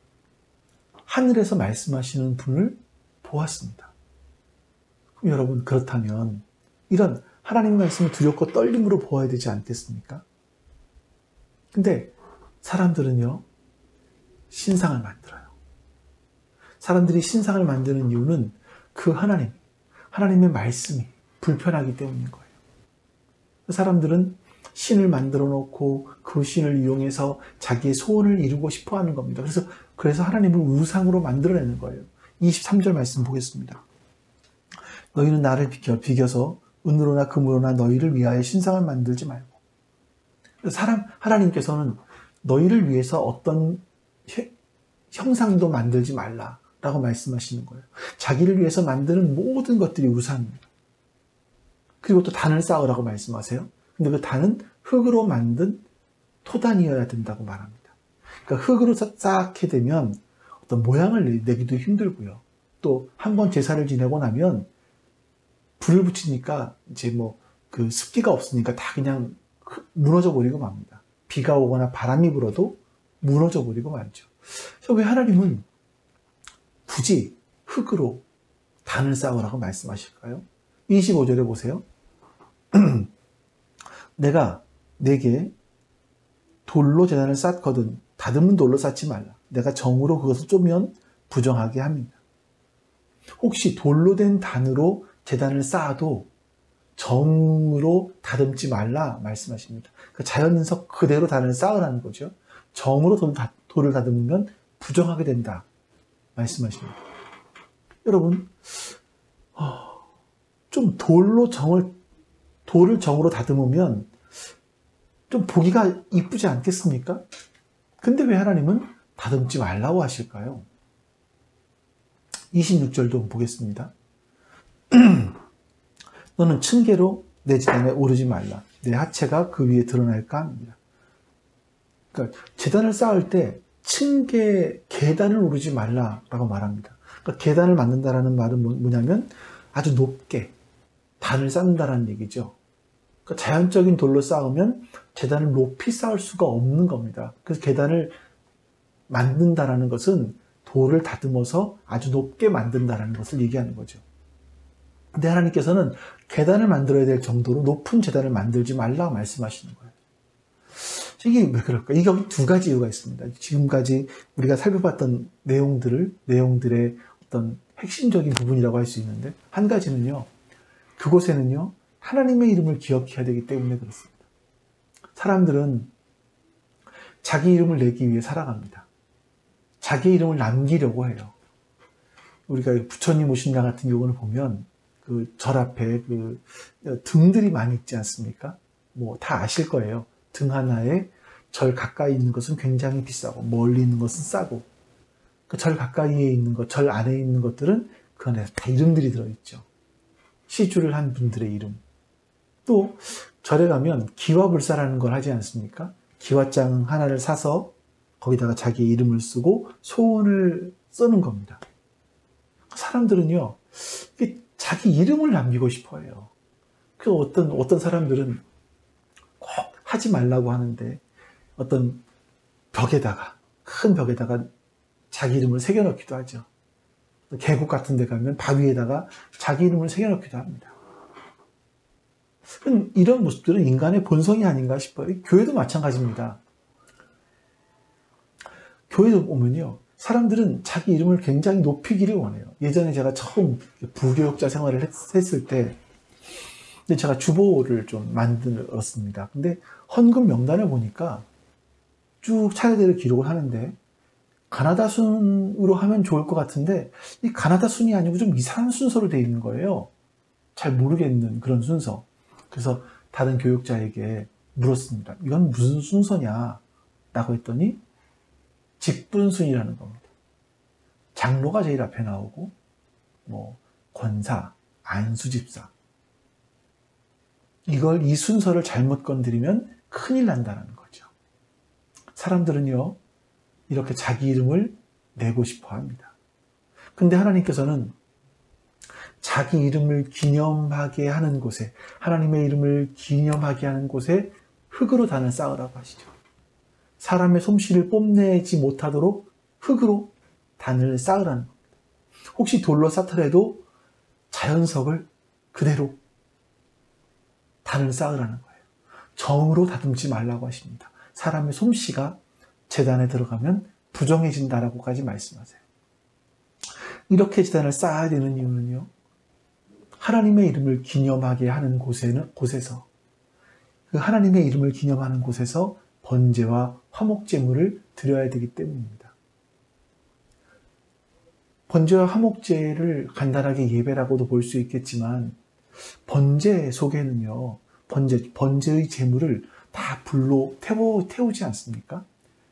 하늘에서 말씀하시는 분을 보았습니다. 그럼 여러분, 그렇다면 이런 하나님 말씀을 두렵고 떨림으로 보아야 되지 않겠습니까? 근데 사람들은요, 신상을 만들어요. 사람들이 신상을 만드는 이유는 그 하나님의 말씀이 불편하기 때문인 거예요. 사람들은 신을 만들어 놓고 그 신을 이용해서 자기의 소원을 이루고 싶어 하는 겁니다. 그래서 하나님을 우상으로 만들어내는 거예요. 23절 말씀 보겠습니다. 너희는 나를 비겨서 은으로나 금으로나 너희를 위하여 신상을 만들지 말고. 하나님께서는 너희를 위해서 어떤 형상도 만들지 말라라고 말씀하시는 거예요. 자기를 위해서 만드는 모든 것들이 우상입니다. 그리고 또 단을 쌓으라고 말씀하세요. 근데 그 단은 흙으로 만든 토단이어야 된다고 말합니다. 그러니까 흙으로 쌓게 되면 어떤 모양을 내기도 힘들고요. 또 한 번 제사를 지내고 나면 불을 붙이니까 이제 그 습기가 없으니까 다 그냥 무너져 버리고 맙니다. 비가 오거나 바람이 불어도 무너져 버리고 말죠. 그래서 왜 하나님은 굳이 흙으로 단을 쌓으라고 말씀하실까요? 25절에 보세요. 내가 내게 돌로 제단을 쌓거든 다듬은 돌로 쌓지 말라. 내가 정으로 그것을 쪼면 부정하게 합니다. 혹시 돌로 된 단으로 제단을 쌓아도 정으로 다듬지 말라 말씀하십니다. 그러니까 자연인석 그대로 단을 쌓으라는 거죠. 정으로 돌을 다듬으면 부정하게 된다 말씀하십니다. 여러분, 좀 돌을 정으로 다듬으면 좀 보기가 이쁘지 않겠습니까? 근데 왜 하나님은 다듬지 말라고 하실까요? 26절도 보겠습니다. 너는 층계로 내 제단에 오르지 말라. 내 하체가 그 위에 드러날까 합니다. 그러니까 제단을 쌓을 때 층계, 계단을 오르지 말라라고 말합니다. 그러니까 계단을 만든다라는 말은 뭐냐면 아주 높게 단을 쌓는다라는 얘기죠. 그러니까 자연적인 돌로 쌓으면 제단을 높이 쌓을 수가 없는 겁니다. 그래서 계단을 만든다라는 것은 돌을 다듬어서 아주 높게 만든다라는 것을 얘기하는 거죠. 근데 하나님께서는 계단을 만들어야 될 정도로 높은 제단을 만들지 말라고 말씀하시는 거예요. 이게 왜 그럴까? 이게 두 가지 이유가 있습니다. 지금까지 우리가 살펴봤던 내용들의 어떤 핵심적인 부분이라고 할 수 있는데, 한 가지는요, 그곳에는요, 하나님의 이름을 기억해야 되기 때문에 그렇습니다. 사람들은 자기 이름을 내기 위해 살아갑니다. 자기 이름을 남기려고 해요. 우리가 부처님 오신 날 같은 경우를 보면 그 절 앞에 그 등들이 많이 있지 않습니까? 다 아실 거예요. 등 하나에 절 가까이 있는 것은 굉장히 비싸고 멀리 있는 것은 싸고, 그 절 가까이에 있는 것, 절 안에 있는 것들은 그 안에 다 이름들이 들어있죠. 시주를 한 분들의 이름. 또 절에 가면 기와불사라는 걸 하지 않습니까? 기와장 하나를 사서 거기다가 자기의 이름을 쓰고 소원을 쓰는 겁니다. 사람들은요, 자기 이름을 남기고 싶어 해요. 그 어떤 사람들은 꼭 하지 말라고 하는데 어떤 큰 벽에다가 자기 이름을 새겨넣기도 하죠. 계곡 같은 데 가면 바위에다가 자기 이름을 새겨넣기도 합니다. 이런 모습들은 인간의 본성이 아닌가 싶어요. 교회도 마찬가지입니다. 교회도 보면요, 사람들은 자기 이름을 굉장히 높이기를 원해요. 예전에 제가 처음 부교육자 생활을 했을 때, 근데 제가 주보를 좀 만들었습니다. 근데 헌금 명단을 보니까 쭉 차례대로 기록을 하는데, 가나다 순으로 하면 좋을 것 같은데 이 가나다 순이 아니고 좀 이상한 순서로 되어 있는 거예요. 잘 모르겠는 그런 순서. 그래서 다른 교육자에게 물었습니다. 이건 무슨 순서냐? 라고 했더니 직분순이라는 겁니다. 장로가 제일 앞에 나오고 뭐 권사, 안수집사, 이 순서를 잘못 건드리면 큰일 난다는 거죠. 사람들은요, 이렇게 자기 이름을 내고 싶어 합니다. 근데 하나님께서는 자기 이름을 기념하게 하는 곳에, 하나님의 이름을 기념하게 하는 곳에 흙으로 단을 쌓으라고 하시죠. 사람의 솜씨를 뽐내지 못하도록 흙으로 단을 쌓으라는 겁니다. 혹시 돌로 쌓더라도 자연석을 그대로 단을 쌓으라는 거예요. 정으로 다듬지 말라고 하십니다. 사람의 솜씨가 제단에 들어가면 부정해진다라고까지 말씀하세요. 이렇게 제단을 쌓아야 되는 이유는요, 하나님의 이름을 기념하게 하는 곳에서, 그 하나님의 이름을 기념하는 곳에서 번제와 화목제물을 드려야 되기 때문입니다. 번제와 화목제를 간단하게 예배라고도 볼 수 있겠지만, 번제 속에는요, 번제의 제물을 다 불로 태우지 않습니까?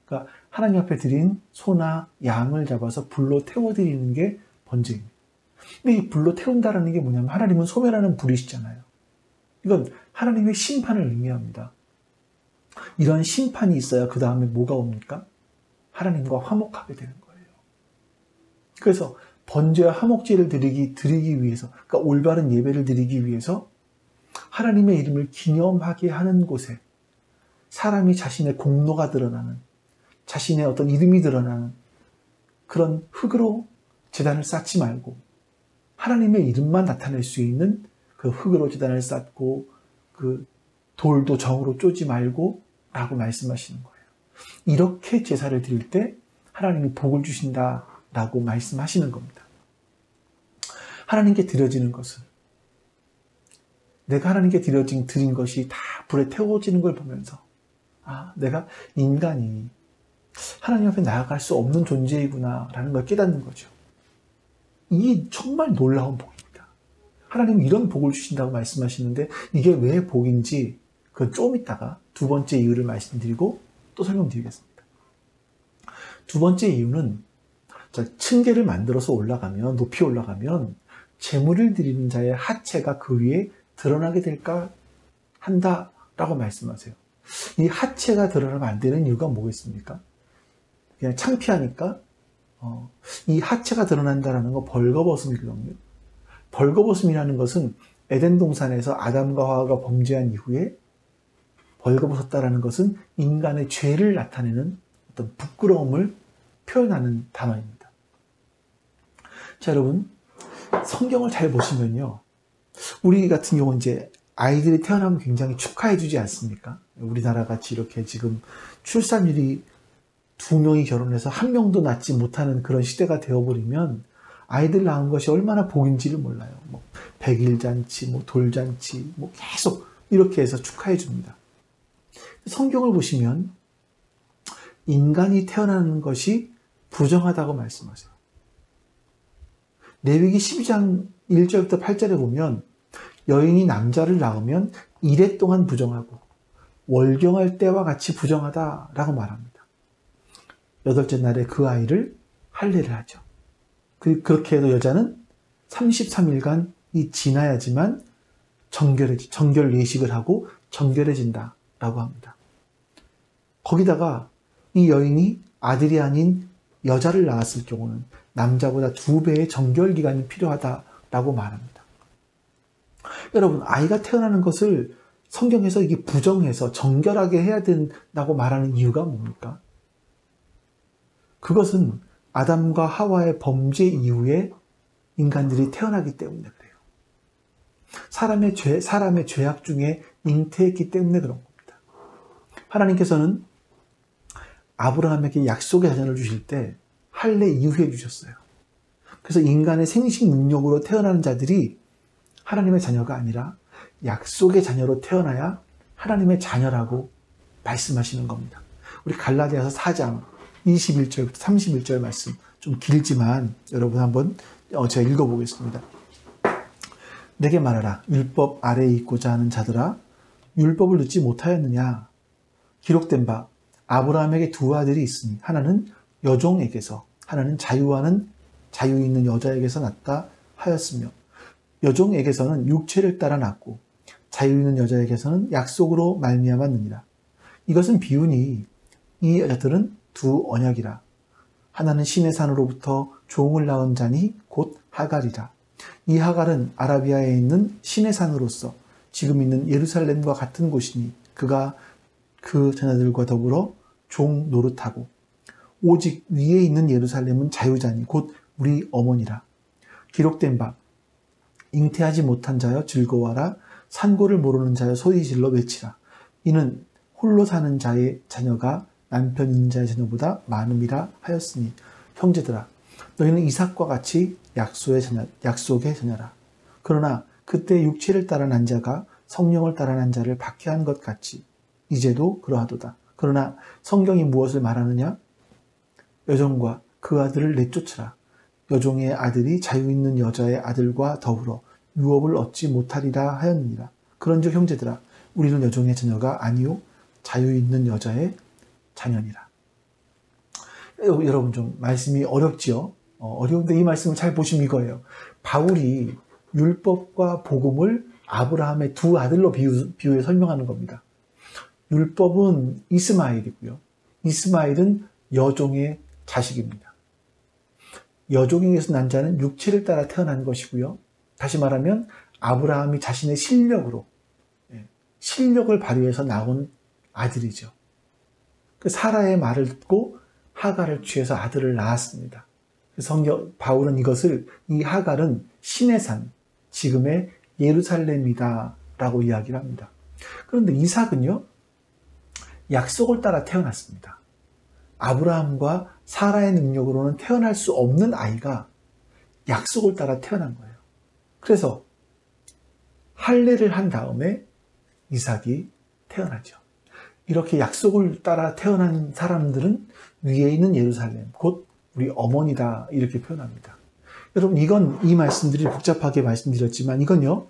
그러니까 하나님 앞에 드린 소나 양을 잡아서 불로 태워드리는 게 번제입니다. 근데 이 불로 태운다라는 게 뭐냐면, 하나님은 소멸하는 불이시잖아요. 이건 하나님의 심판을 의미합니다. 이런 심판이 있어야 그 다음에 뭐가 옵니까? 하나님과 화목하게 되는 거예요. 그래서 번제와 화목제를 드리기 위해서, 그러니까 올바른 예배를 드리기 위해서 하나님의 이름을 기념하게 하는 곳에 사람이 자신의 공로가 드러나는, 자신의 어떤 이름이 드러나는 그런 흙으로 제단을 쌓지 말고, 하나님의 이름만 나타낼 수 있는 그 흙으로 제단을 쌓고, 그 돌도 정으로 쪼지 말고 라고 말씀하시는 거예요. 이렇게 제사를 드릴 때 하나님이 복을 주신다라고 말씀하시는 겁니다. 하나님께 드려지는 것은, 내가 하나님께 드린 것이 다 불에 태워지는 걸 보면서, 내가 인간이 하나님 앞에 나아갈 수 없는 존재이구나 라는 걸 깨닫는 거죠. 이게 정말 놀라운 복입니다. 하나님은 이런 복을 주신다고 말씀하시는데, 이게 왜 복인지 그건 좀 이따가 두 번째 이유를 말씀드리고 또 설명드리겠습니다. 두 번째 이유는, 층계를 만들어서 올라가면, 높이 올라가면 제물을 드리는 자의 하체가 그 위에 드러나게 될까 한다라고 말씀하세요. 이 하체가 드러나면 안 되는 이유가 뭐겠습니까? 그냥 창피하니까. 이 하체가 드러난다는 거 벌거벗음이거든요. 벌거벗음이라는 것은 에덴 동산에서 아담과 하와가 범죄한 이후에 벌거벗었다라는 것은 인간의 죄를 나타내는 어떤 부끄러움을 표현하는 단어입니다. 자, 여러분, 성경을 잘 보시면요, 우리 같은 경우는 이제 아이들이 태어나면 굉장히 축하해 주지 않습니까? 우리나라 같이 이렇게 지금 출산율이 2명이 결혼해서 1명도 낳지 못하는 그런 시대가 되어버리면 아이들 낳은 것이 얼마나 복인지를 몰라요. 뭐 100일 잔치, 뭐 돌잔치, 뭐 계속 이렇게 해서 축하해 줍니다. 성경을 보시면 인간이 태어나는 것이 부정하다고 말씀하세요. 레위기 12장 1절부터 8절에 보면, 여인이 남자를 낳으면 이래 동안 부정하고 월경할 때와 같이 부정하다라고 말합니다. 8째 날에 그 아이를 할례를 하죠. 그렇게 해도 여자는 33일간 지나야지만 정결 예식을 하고 정결해진다라고 합니다. 거기다가 이 여인이 아들이 아닌 여자를 낳았을 경우는 남자보다 2배의 정결 기간이 필요하다라고 말합니다. 여러분, 아이가 태어나는 것을 성경에서 이게 부정해서 정결하게 해야 된다고 말하는 이유가 뭡니까? 그것은 아담과 하와의 범죄 이후에 인간들이 태어나기 때문에 그래요. 사람의 죄악 중에 잉태했기 때문에 그런 겁니다. 하나님께서는 아브라함에게 약속의 자녀를 주실 때 할례 이후에 주셨어요. 그래서 인간의 생식 능력으로 태어나는 자들이 하나님의 자녀가 아니라 약속의 자녀로 태어나야 하나님의 자녀라고 말씀하시는 겁니다. 우리 갈라디아서 4장 21절부터 31절 말씀, 좀 길지만 여러분 한번 제가 읽어보겠습니다. 내게 말하라. 율법 아래에 있고자 하는 자들아, 율법을 듣지 못하였느냐? 기록된 바 아브라함에게 두 아들이 있으니 하나는 여종에게서 하나는 자유 있는 여자에게서 났다 하였으며 여종에게서는 육체를 따라 났고 자유 있는 여자에게서는 약속으로 말미암았느니라. 이것은 비유니 이 여자들은 두 언약이라. 하나는 신의 산으로부터 종을 낳은 자니 곧 하갈이라. 이 하갈은 아라비아에 있는 신의 산으로서 지금 있는 예루살렘과 같은 곳이니 그가 그 자녀들과 더불어 종 노릇하고 오직 위에 있는 예루살렘은 자유자니 곧 우리 어머니라. 기록된 바 잉태하지 못한 자여 즐거워하라. 산고를 모르는 자여 소리질러 외치라. 이는 홀로 사는 자의 자녀가 남편 있는 자의 자녀보다 많음이라 하였으니 형제들아 너희는 이삭과 같이 약속의 자녀라. 그러나 그때 육체를 따라 난 자가 성령을 따라 난 자를 박해한 것 같이 이제도 그러하도다. 그러나 성경이 무엇을 말하느냐? 여종과 그 아들을 내쫓으라. 여종의 아들이 자유 있는 여자의 아들과 더불어 유업을 얻지 못하리라 하였느니라. 그런즉 형제들아 우리는 여종의 자녀가 아니요 자유 있는 여자의 자녀니라. 여러분 좀 말씀이 어렵지요? 어려운데 이 말씀을 잘 보시면 이거예요. 바울이 율법과 복음을 아브라함의 두 아들로 비유해 설명하는 겁니다. 율법은 이스마엘이고요. 이스마엘은 여종의 자식입니다. 여종에게서 난 자는 육체를 따라 태어난 것이고요. 다시 말하면 아브라함이 자신의 실력을 발휘해서 낳은 아들이죠. 그 사라의 말을 듣고 하갈을 취해서 아들을 낳았습니다. 바울은 이 하갈은 신의 산, 지금의 예루살렘이다 라고 이야기를 합니다. 그런데 이삭은요, 약속을 따라 태어났습니다. 아브라함과 사라의 능력으로는 태어날 수 없는 아이가 약속을 따라 태어난 거예요. 그래서 할례를 한 다음에 이삭이 태어나죠. 이렇게 약속을 따라 태어난 사람들은 위에 있는 예루살렘, 곧 우리 어머니다 이렇게 표현합니다. 여러분 이 말씀들이 복잡하게 말씀드렸지만 이건요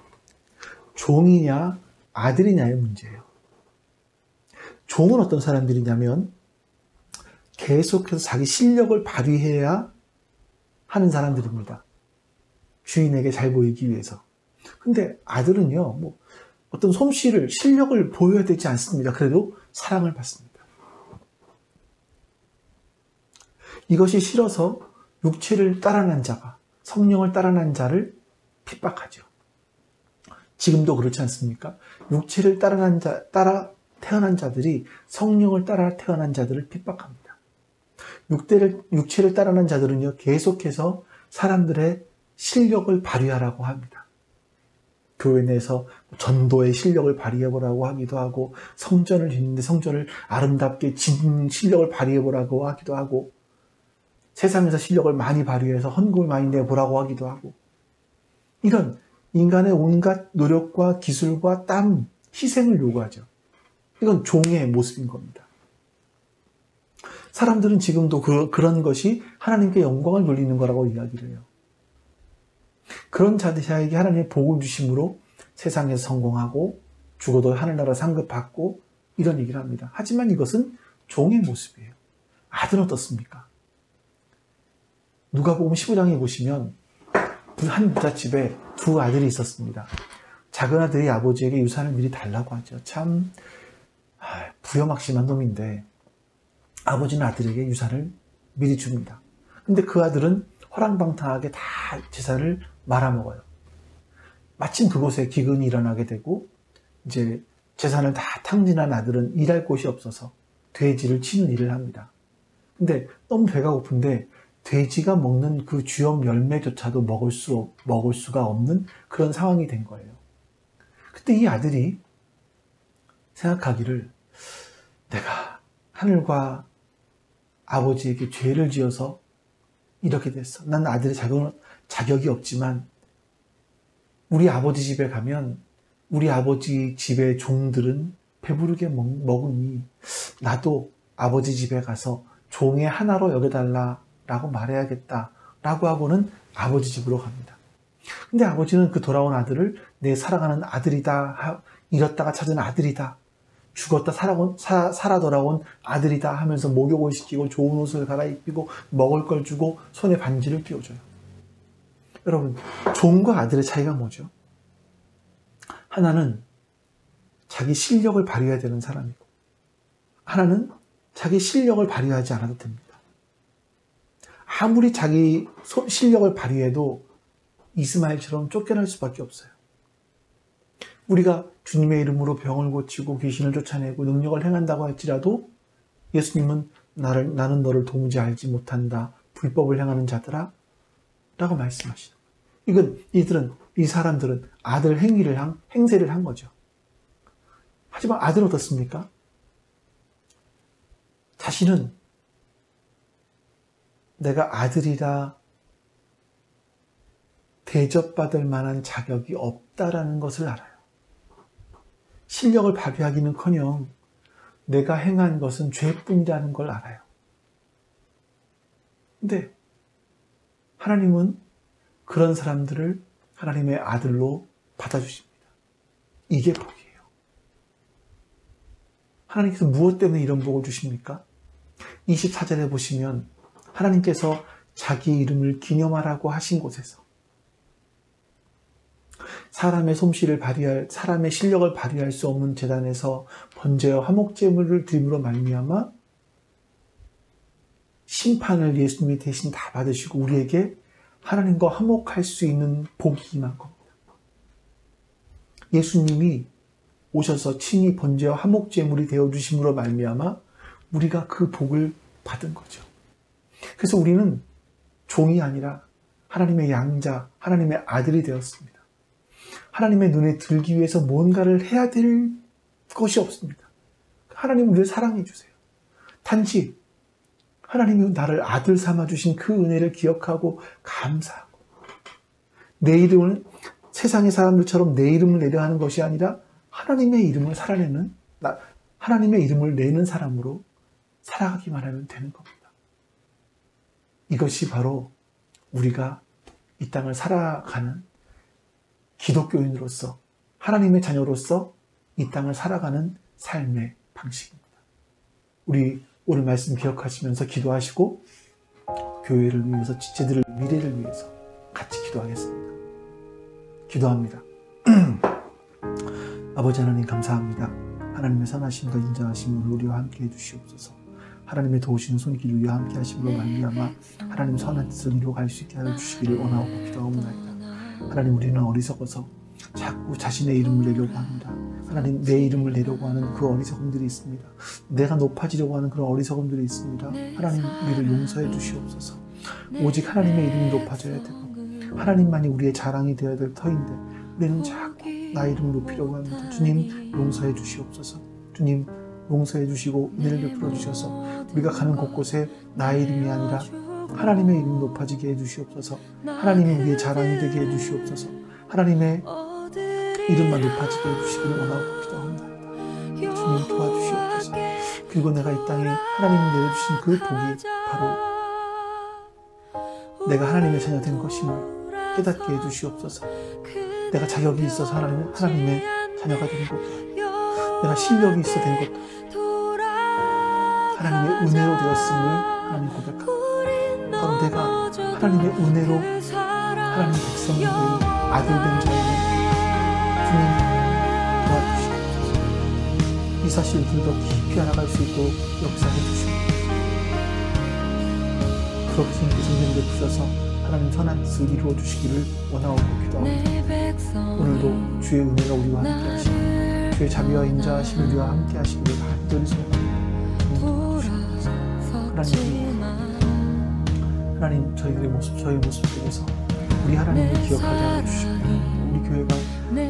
종이냐 아들이냐의 문제예요. 종은 어떤 사람들이냐면 계속해서 자기 실력을 발휘해야 하는 사람들입니다. 주인에게 잘 보이기 위해서. 근데 아들은요 어떤 솜씨를 실력을 보여야 되지 않습니다. 그래도 사랑을 받습니다. 이것이 싫어서 육체를 따라난 자가 성령을 따라난 자를 핍박하죠. 지금도 그렇지 않습니까? 육체를 따라 태어난 자들이 성령을 따라 태어난 자들을 핍박합니다. 육체를 따라난 자들은요 계속해서 사람들의 실력을 발휘하라고 합니다. 교회 내에서 전도의 실력을 발휘해보라고 하기도 하고 성전을 짓는데 성전을 아름답게 짓는 실력을 발휘해보라고 하기도 하고 세상에서 실력을 많이 발휘해서 헌금을 많이 내보라고 하기도 하고 이런 인간의 온갖 노력과 기술과 땀, 희생을 요구하죠. 이건 종의 모습인 겁니다. 사람들은 지금도 그런 것이 하나님께 영광을 돌리는 거라고 이야기를 해요. 그런 자들에게 하나님의 복을 주심으로 세상에서 성공하고 죽어도 하늘나라 상급받고 이런 얘기를 합니다. 하지만 이것은 종의 모습이에요. 아들은 어떻습니까? 누가복음 15장에 보시면 한 부잣집에 두 아들이 있었습니다. 작은 아들이 아버지에게 유산을 미리 달라고 하죠. 참 부여막심한 놈인데 아버지는 아들에게 유산을 미리 줍니다. 근데 그 아들은 허랑방탕하게 다 재산을 말아먹어요. 마침 그곳에 기근이 일어나게 되고 이제 재산을 다 탕진한 아들은 일할 곳이 없어서 돼지를 치는 일을 합니다. 근데 너무 배가 고픈데 돼지가 먹는 그 주염 열매조차도 먹을 수가 없는 그런 상황이 된 거예요. 그때 이 아들이 생각하기를 내가 하늘과 아버지에게 죄를 지어서 이렇게 됐어. 난 아들의 자격이 없지만 우리 아버지 집에 가면 우리 아버지 집의 종들은 배부르게 먹으니 나도 아버지 집에 가서 종의 하나로 여겨달라 라고 말해야겠다 라고 하고는 아버지 집으로 갑니다. 근데 아버지는 그 돌아온 아들을 내 사랑하는 아들이다, 잃었다가 찾은 아들이다 죽었다 살아 돌아온 아들이다 하면서 목욕을 시키고 좋은 옷을 갈아입히고 먹을 걸 주고 손에 반지를 끼워줘요. 여러분, 종과 아들의 차이가 뭐죠? 하나는 자기 실력을 발휘해야 되는 사람이고, 하나는 자기 실력을 발휘하지 않아도 됩니다. 아무리 자기 실력을 발휘해도 이스마엘처럼 쫓겨날 수밖에 없어요. 우리가 주님의 이름으로 병을 고치고 귀신을 쫓아내고 능력을 행한다고 할지라도 예수님은 나는 너를 도무지 알지 못한다. 불법을 행하는 자들아 라고 말씀하시는 거예요. 이 사람들은 아들 행세를 한 거죠. 하지만 아들은 어떻습니까? 자신은 내가 아들이라 대접받을 만한 자격이 없다라는 것을 알아요. 실력을 발휘하기는커녕 내가 행한 것은 죄뿐이라는 걸 알아요. 근데 하나님은 그런 사람들을 하나님의 아들로 받아주십니다. 이게 복이에요. 하나님께서 무엇 때문에 이런 복을 주십니까? 24절에 보시면 하나님께서 자기 이름을 기념하라고 하신 곳에서 사람의 솜씨를 발휘할, 사람의 실력을 발휘할 수 없는 제단에서 번제와 화목제물을 드림으로 말미암아 심판을 예수님이 대신 다 받으시고 우리에게 하나님과 화목할 수 있는 복이 임한 겁니다. 예수님이 오셔서 친히 번제와 화목제물이 되어주심으로 말미암아 우리가 그 복을 받은 거죠. 그래서 우리는 종이 아니라 하나님의 양자, 하나님의 아들이 되었습니다. 하나님의 눈에 들기 위해서 뭔가를 해야 될 것이 없습니다. 하나님은 우리를 사랑해 주세요. 단지 하나님이 나를 아들 삼아주신 그 은혜를 기억하고 감사하고 내 이름을 세상의 사람들처럼 내 이름을 내려 하는 것이 아니라 하나님의 이름을 하나님의 이름을 내는 사람으로 살아가기만 하면 되는 겁니다. 이것이 바로 우리가 이 땅을 살아가는 기독교인으로서 하나님의 자녀로서 이 땅을 살아가는 삶의 방식입니다. 우리 오늘 말씀 기억하시면서 기도하시고 교회를 위해서 지체들의 미래를 위해서 같이 기도하겠습니다. 기도합니다. 아버지 하나님 감사합니다. 하나님의 선하심과 인자하심을 우리와 함께 해주시옵소서. 하나님의 도우시는 손길을 우리와 함께 하심으로 말미암아 하나님 선한 뜻을 이루어갈 수 있게 하여 주시기를 원하고 기도하옵나이다. 하나님, 우리는 어리석어서 자꾸 자신의 이름을 내려고 합니다. 하나님, 내 이름을 내려고 하는 그 어리석음들이 있습니다. 내가 높아지려고 하는 그런 어리석음들이 있습니다. 하나님, 우리를 용서해 주시옵소서. 오직 하나님의 이름이 높아져야 되고 하나님만이 우리의 자랑이 되어야 될 터인데 우리는 자꾸 나의 이름을 높이려고 합니다. 주님, 용서해 주시옵소서. 주님, 용서해 주시고 은혜를 베풀어 주셔서 우리가 가는 곳곳에 나의 이름이 아니라 하나님의 이름이 높아지게 해주시옵소서. 하나님이 우리의 자랑이 되게 해주시옵소서. 하나님의 이름만 높아지게 해주시기를 원하고 기도합니다. 주님 도와주시옵소서. 그리고 내가 이 땅에 하나님이 내려주신 그 복이 바로 내가 하나님의 자녀 된 것임을 깨닫게 해주시옵소서. 내가 자격이 있어서 하나님의 자녀가 된 것도, 내가 실력이 있어 된 것도 하나님의 은혜로 되었음을 하나님 고백합니다. 바로 내가 하나님의 은혜로 하나님 백성이 된 아들 된 자임을 주님 도와주시옵소서. 이 사실을 더 깊이 알아갈 수 있도록 역사해 주시옵소서. 그렇게 주님께서 은혜를 베푸셔서 하나님 선한 뜻을 이루어 주시기를 원하고 기도합니다. 오늘도 주의 은혜가 우리와 함께 하시고 주의 자비와 인자하심이 우리와 함께 하시기를 간절히 소원합니다. 하나님, 저희의 모습 속에서 우리 하나님을 기억하게 하여 주시고 우리 교회가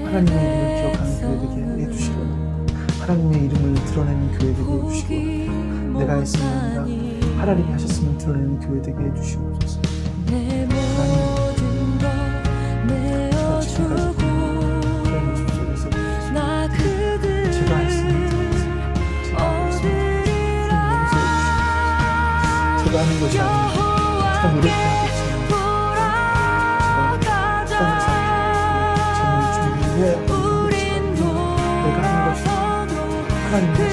하나님의 이름을 기억하는 교회 되게 해주시고 하나님의 이름을 드러내는 교회 되게 해주시고 내가 했으면 아니라 하나님이 하셨으면 드러내는 교회 되게 해주시옵소서. 하나님, 제가 지금까지 저의 모습 속에서 제가 했으면 제가 하는 것이 아닙니다. 노력해야겠지만 제가 시간을 쌓고 재물을 준비해야 하는 것이지만 내가 하는 것이 하나님의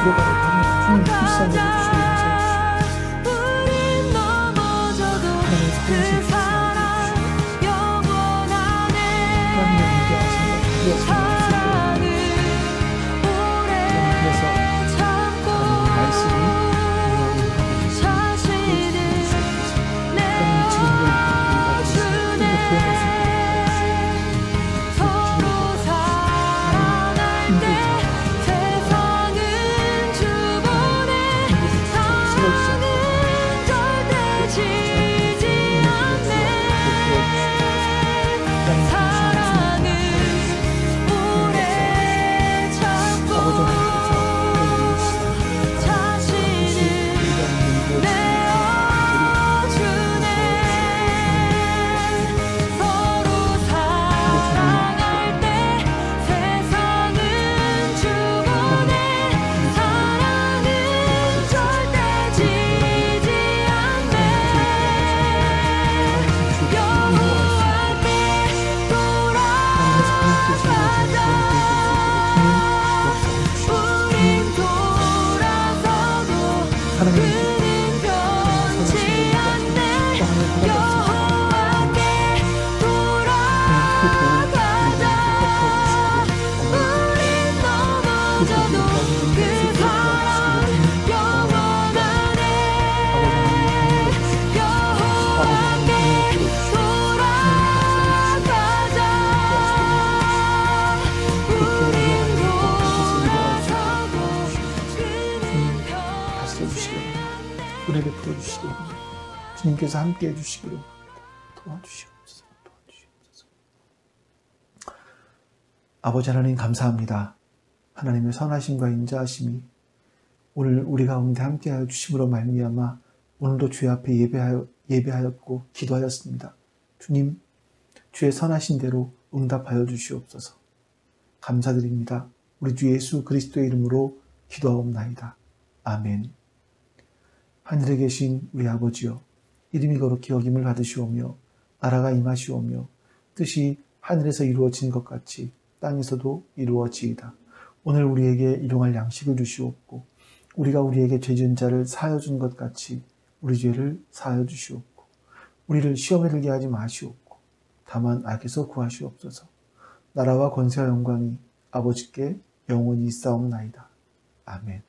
들어가라고 하면 주님 불쌍히 여겨주시고 용서해 주시옵소서. 하나님의 선하신 불쌍히 여겨주시고 하나님의 위대하심과 자비하심을 알 수 있도록 그래서 하나님의 말씀이 은혜 베풀어 주시기 원합니다. 주님께서 함께 해주시기로 도와주시옵소서. 아버지 하나님 감사합니다. 하나님의 선하심과 인자하심이 오늘 우리 가운데 함께하여 주심으로 말미암아 오늘도 주의 앞에 예배하였고 기도하였습니다. 주님, 주의 선하신 대로 응답하여 주시옵소서. 감사드립니다. 우리 주 예수 그리스도의 이름으로 기도하옵나이다. 아멘. 하늘에 계신 우리 아버지여, 이름이 거룩히 여김을 받으시오며 나라가 임하시오며 뜻이 하늘에서 이루어진 것 같이 땅에서도 이루어지이다. 오늘 우리에게 일용할 양식을 주시옵고 우리가 우리에게 죄 지은 자를 사하여 준 것 같이 우리 죄를 사하여 주시옵고 우리를 시험에 들게 하지 마시옵고 다만 악에서 구하시옵소서. 나라와 권세와 영광이 아버지께 영원히 있사옵나이다. 아멘.